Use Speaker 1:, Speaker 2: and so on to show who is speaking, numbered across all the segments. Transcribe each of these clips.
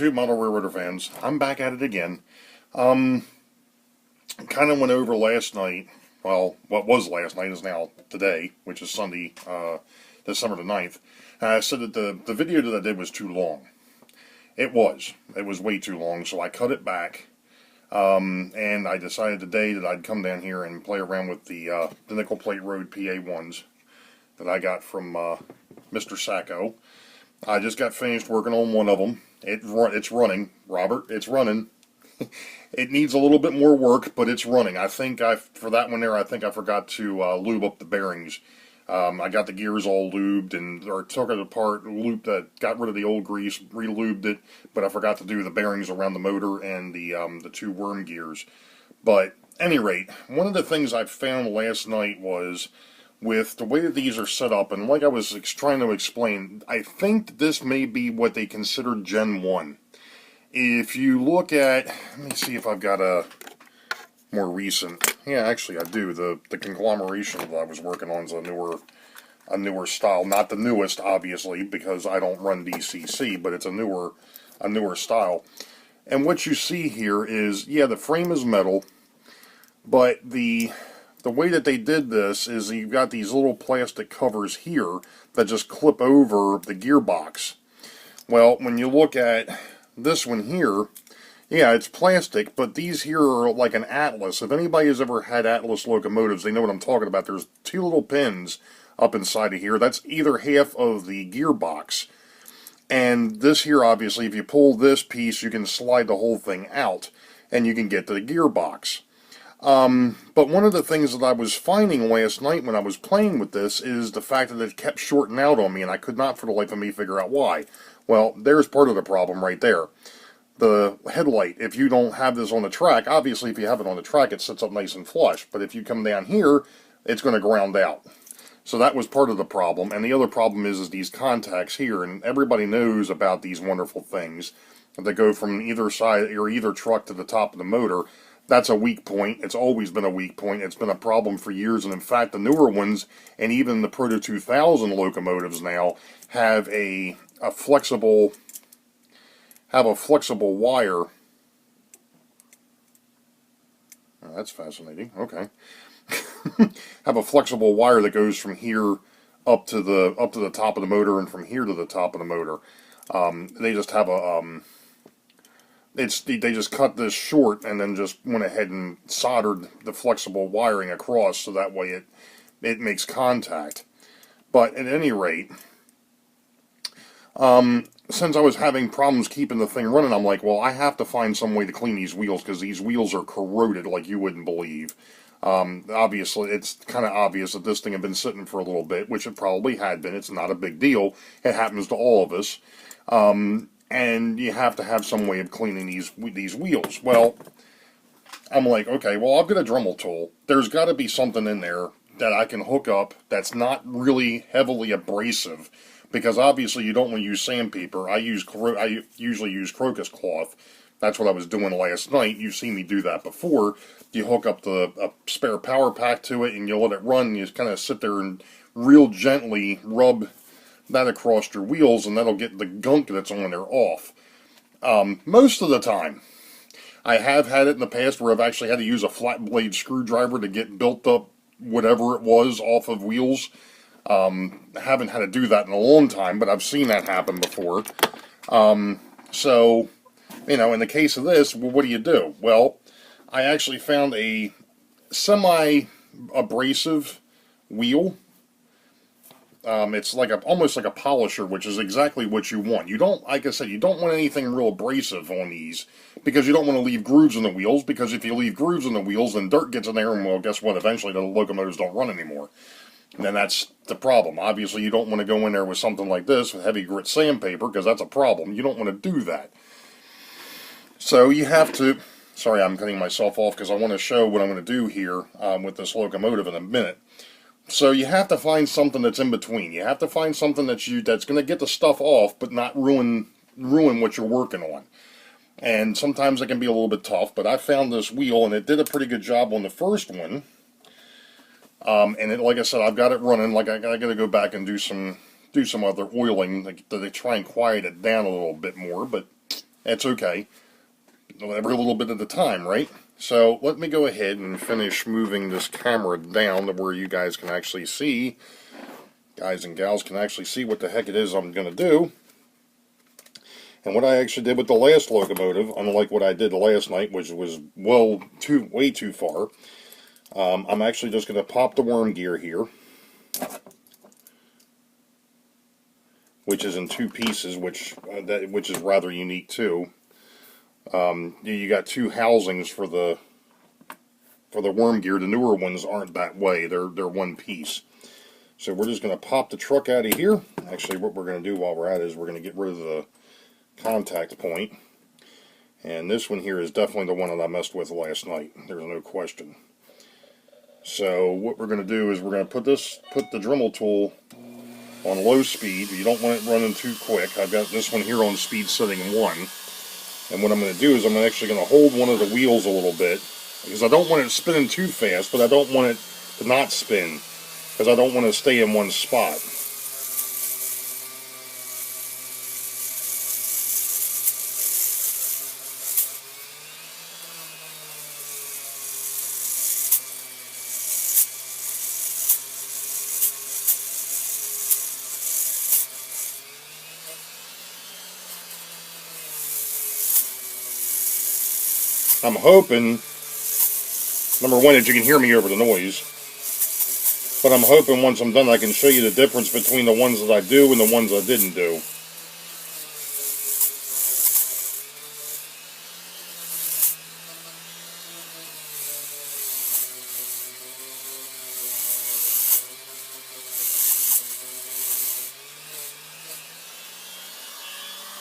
Speaker 1: YouTube Model Railroader fans, I'm back at it again. Kind of went over last night, well, what was last night is now today, which is Sunday, December the 9th. I said that the video that I did was too long. It was way too long, so I cut it back. And I decided today that I'd come down here and play around with the nickel plate road PA-1s that I got from Mr. Sacco. I just got finished working on one of them. It's running, Robert. It's running. It needs a little bit more work, but it's running. I think for that one there, I think I forgot to lube up the bearings. I got the gears all lubed or took it apart, got rid of the old grease, re-lubed it, but I forgot to do the bearings around the motor and the two worm gears. But at any rate, one of the things I found last night was, with the way that these are set up, and like I was trying to explain, I think this may be what they consider Gen 1. If you look at, let me see if I've got a more recent, yeah, actually I do, the conglomeration that I was working on is a newer style, not the newest, obviously, because I don't run DCC, but it's a newer style. And what you see here is, yeah, the frame is metal, but the way that they did this is you've got these little plastic covers here that just clip over the gearbox. Well, when you look at this one here, yeah, it's plastic, but these here are like an Atlas. If anybody has ever had Atlas locomotives, they know what I'm talking about. There's two little pins up inside of here. That's either half of the gearbox. And this here, obviously, if you pull this piece, you can slide the whole thing out, and you can get to the gearbox. But one of the things that I was finding last night when I was playing with this is the fact that it kept shorting out on me, and I could not for the life of me figure out why. Well, there's part of the problem right there. The headlight, if you don't have this on the track, obviously if you have it on the track it sits up nice and flush, but if you come down here, it's going to ground out. So that was part of the problem, and the other problem is these contacts here, and everybody knows about these wonderful things that go from either side, or either truck to the top of the motor. That's a weak point. It's always been a weak point. It's been a problem for years, and in fact the newer ones, and even the Proto 2000 locomotives now, have a flexible wire. Oh, that's fascinating. Okay. Have a flexible wire that goes from here up to the top of the motor, and from here to the top of the motor. They just have a they just cut this short and then just went ahead and soldered the flexible wiring across so that way it makes contact. But at any rate, since I was having problems keeping the thing running, I'm like, well, I have to find some way to clean these wheels, because these wheels are corroded like you wouldn't believe. Obviously, it's kind of obvious that this thing had been sitting for a little bit, which it probably had been. It's not a big deal. It happens to all of us. And you have to have some way of cleaning these wheels. Well, I'm like, okay, well, I've got a Dremel tool. There's got to be something in there that I can hook up that's not really heavily abrasive, because obviously you don't want to use sandpaper. I usually use crocus cloth. That's what I was doing last night. You've seen me do that before. You hook up a spare power pack to it, and you let it run, and you just kind of sit there and real gently rub that across your wheels, and that'll get the gunk that's on there off. Most of the time. I have had it in the past where I've actually had to use a flat blade screwdriver to get built up whatever it was off of wheels. I haven't had to do that in a long time, but I've seen that happen before. So, you know, in the case of this, well, what do? Well, I actually found a semi-abrasive wheel. It's like almost like a polisher, which is exactly what you want. You don't, like I said, you don't want anything real abrasive on these, because you don't want to leave grooves in the wheels, because if you leave grooves in the wheels, then dirt gets in there, and well, guess what? Eventually the locomotives don't run anymore. And then that's the problem. Obviously, you don't want to go in there with something like this, with heavy grit sandpaper, because that's a problem. You don't want to do that. So you have to, sorry, I'm cutting myself off because I want to show what I'm going to do here with this locomotive in a minute. So you have to find something that's in between. You have to find something that's going to get the stuff off, but not ruin what you're working on. And sometimes it can be a little bit tough, but I found this wheel, and it did a pretty good job on the first one. And like I said, I've got it running. Like I got to go back and do some other oiling to try and quiet it down a little bit more. But That's okay. Every little bit at a time, right? So let me go ahead and finish moving this camera down to where you guys can actually see, guys and gals can actually see what the heck it is I'm going to do. And what I actually did with the last locomotive, unlike what I did last night, which was way too far, I'm actually just going to pop the worm gear here, which is in two pieces, which is rather unique too. You got two housings for the worm gear. The newer ones aren't that way; they're one piece. So we're just going to pop the truck out of here. Actually, what we're going to do while we're at it is we're going to get rid of the contact point. And this one here is definitely the one that I messed with last night. There's no question. So what we're going to do is we're going to put the Dremel tool on low speed. You don't want it running too quick. I've got this one here on speed setting 1. And what I'm going to do is I'm actually going to hold one of the wheels a little bit, because I don't want it spinning too fast, but I don't want it to not spin, because I don't want to stay in one spot. I'm hoping, number one, that you can hear me over the noise, but I'm hoping once I'm done I can show you the difference between the ones that I do and the ones I didn't do.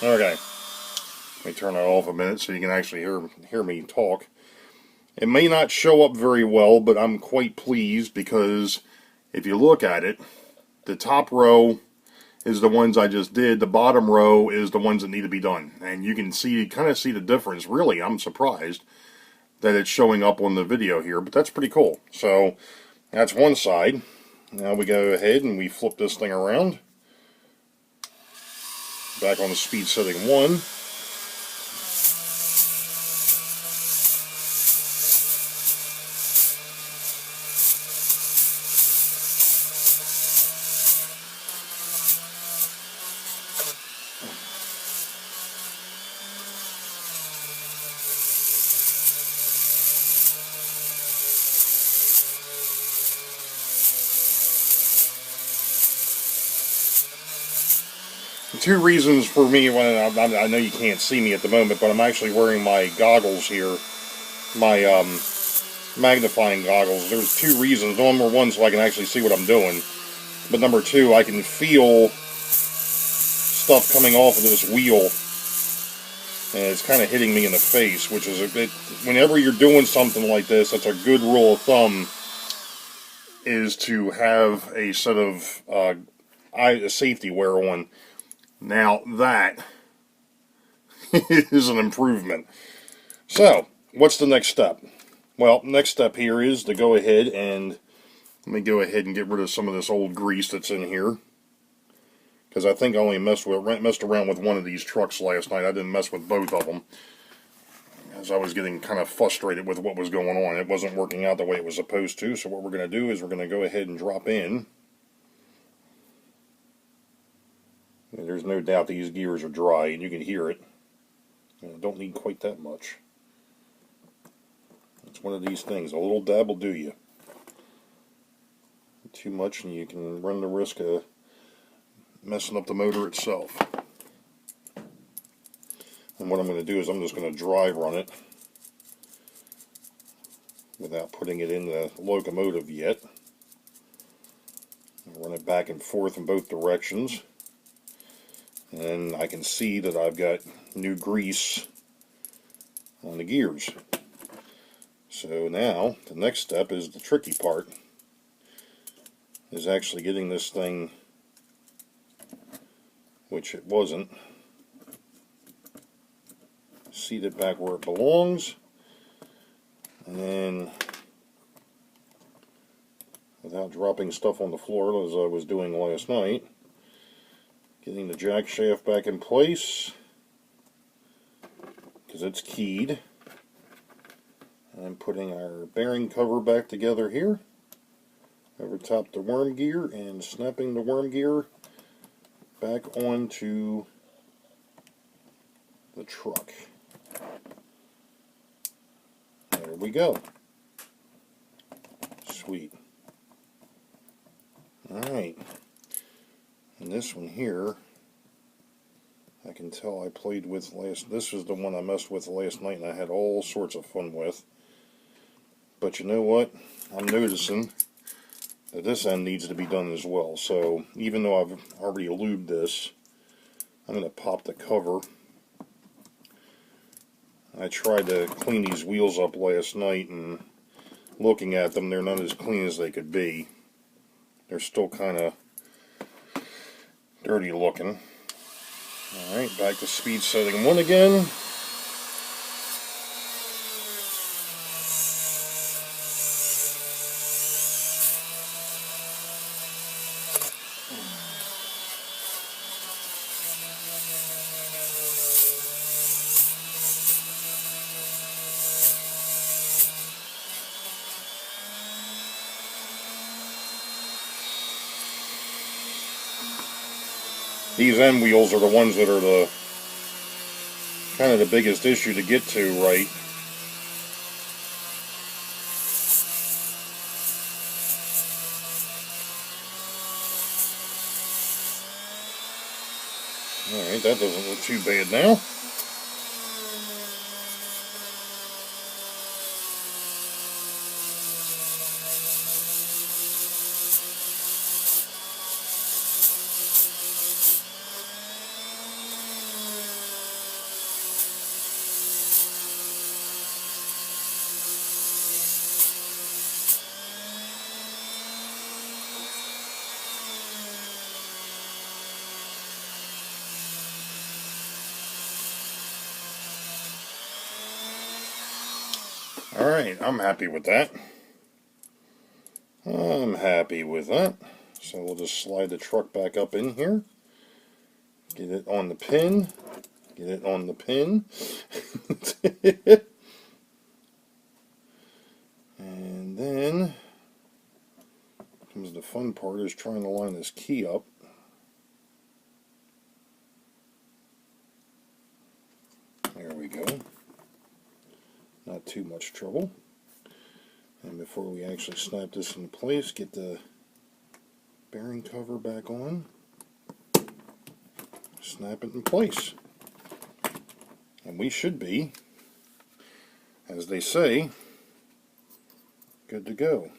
Speaker 1: Okay, let me turn that off a minute so you can actually hear me talk. It may not show up very well, but I'm quite pleased, because if you look at it, the top row is the ones I just did. The bottom row is the ones that need to be done. And you can kind of see the difference. Really, I'm surprised that it's showing up on the video here, but that's pretty cool. So that's one side. Now we go ahead and we flip this thing around. Back on the speed setting 1. Two reasons for me, when I know you can't see me at the moment, but I'm actually wearing my goggles here, my magnifying goggles. There's two reasons. Number one, so I can actually see what I'm doing, but number two, I can feel stuff coming off of this wheel, and it's kind of hitting me in the face, which is a bit, whenever you're doing something like this, that's a good rule of thumb, is to have a set of safety wear on. Now that is an improvement. So, what's the next step? Well, next step here is to go ahead and, let me go ahead and get rid of some of this old grease that's in here, because I think I only messed around with one of these trucks last night. I didn't mess with both of them, as I was getting kind of frustrated with what was going on. It wasn't working out the way it was supposed to. So what we're going to do is we're going to go ahead and drop in. There's no doubt these gears are dry, and you can hear it. Don't need quite that much. It's one of these things. A little dab will do you. Too much, and you can run the risk of messing up the motor itself. And what I'm going to do is I'm just going to dry run it without putting it in the locomotive yet. Run it back and forth in both directions. And I can see that I've got new grease on the gears. So now, the next step is the tricky part, is actually getting this thing, which it wasn't, seated back where it belongs, and then, without dropping stuff on the floor as I was doing last night, getting the jack shaft back in place, because it's keyed. I'm putting our bearing cover back together here over top the worm gear and snapping the worm gear back onto the truck. There we go. Sweet. Alright. And this one here, I can tell I played with this was the one I messed with last night and I had all sorts of fun with. But you know what? I'm noticing that this end needs to be done as well. So even though I've already lubed this, I'm going to pop the cover. I tried to clean these wheels up last night, and looking at them, they're not as clean as they could be. They're still kind of dirty looking. Alright, back to speed setting 1 again. These end wheels are the ones that are the kind of the biggest issue to get to right. Alright, that doesn't look too bad now. Alright, I'm happy with that. I'm happy with that. So we'll just slide the truck back up in here. Get it on the pin. Get it on the pin. And then comes the fun part, is trying to line this key up. There we go. Not too much trouble. And before we actually snap this into place, get the bearing cover back on. Snap it in place. And we should be, as they say, good to go.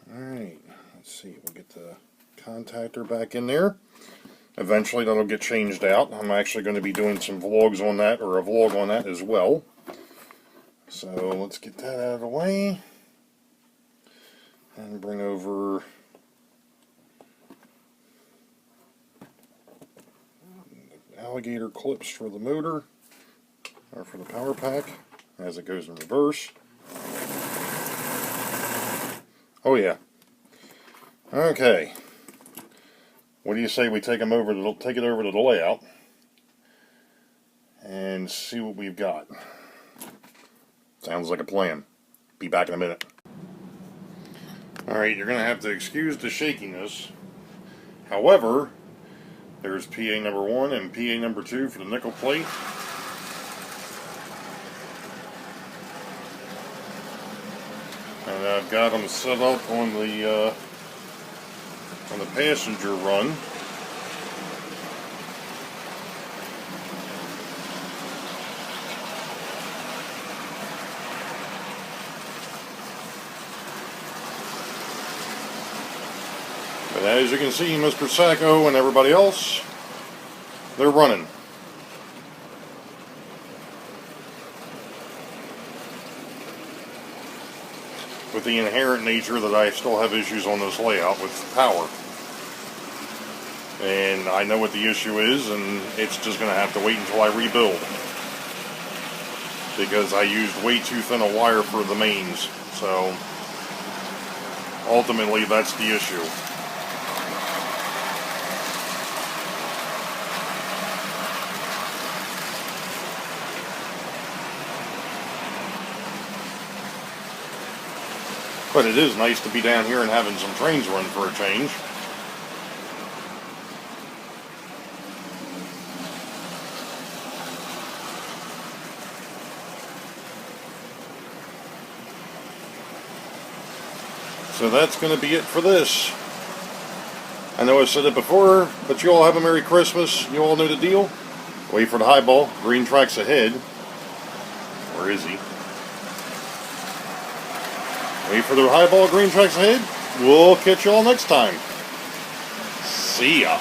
Speaker 1: Alright, let's see, we'll get the contactor back in there. Eventually that'll get changed out. I'm actually going to be doing some vlogs on that, or a vlog on that as well. So let's get that out of the way. And bring over the alligator clips for the motor, or for the power pack, as it goes in reverse. Oh yeah. Okay. What do you say we take it over to the layout and see what we've got? Sounds like a plan. Be back in a minute. Alright, you're going to have to excuse the shakiness. However, there's PA number 1 and PA number 2 for the nickel plate. And I've got them set up on the passenger run. But as you can see, Mr. Sacco and everybody else, they're running. With the inherent nature that I still have issues on this layout with power. And I know what the issue is, and it's just going to have to wait until I rebuild. Because I used way too thin a wire for the mains. So, ultimately, that's the issue. But it is nice to be down here and having some trains run for a change. So that's going to be it for this. I know I said it before, but you all have a Merry Christmas. You all know the deal. Wait for the highball. Green tracks ahead. Where is he? Wait for the highball. Green tracks ahead. We'll catch you all next time. See ya.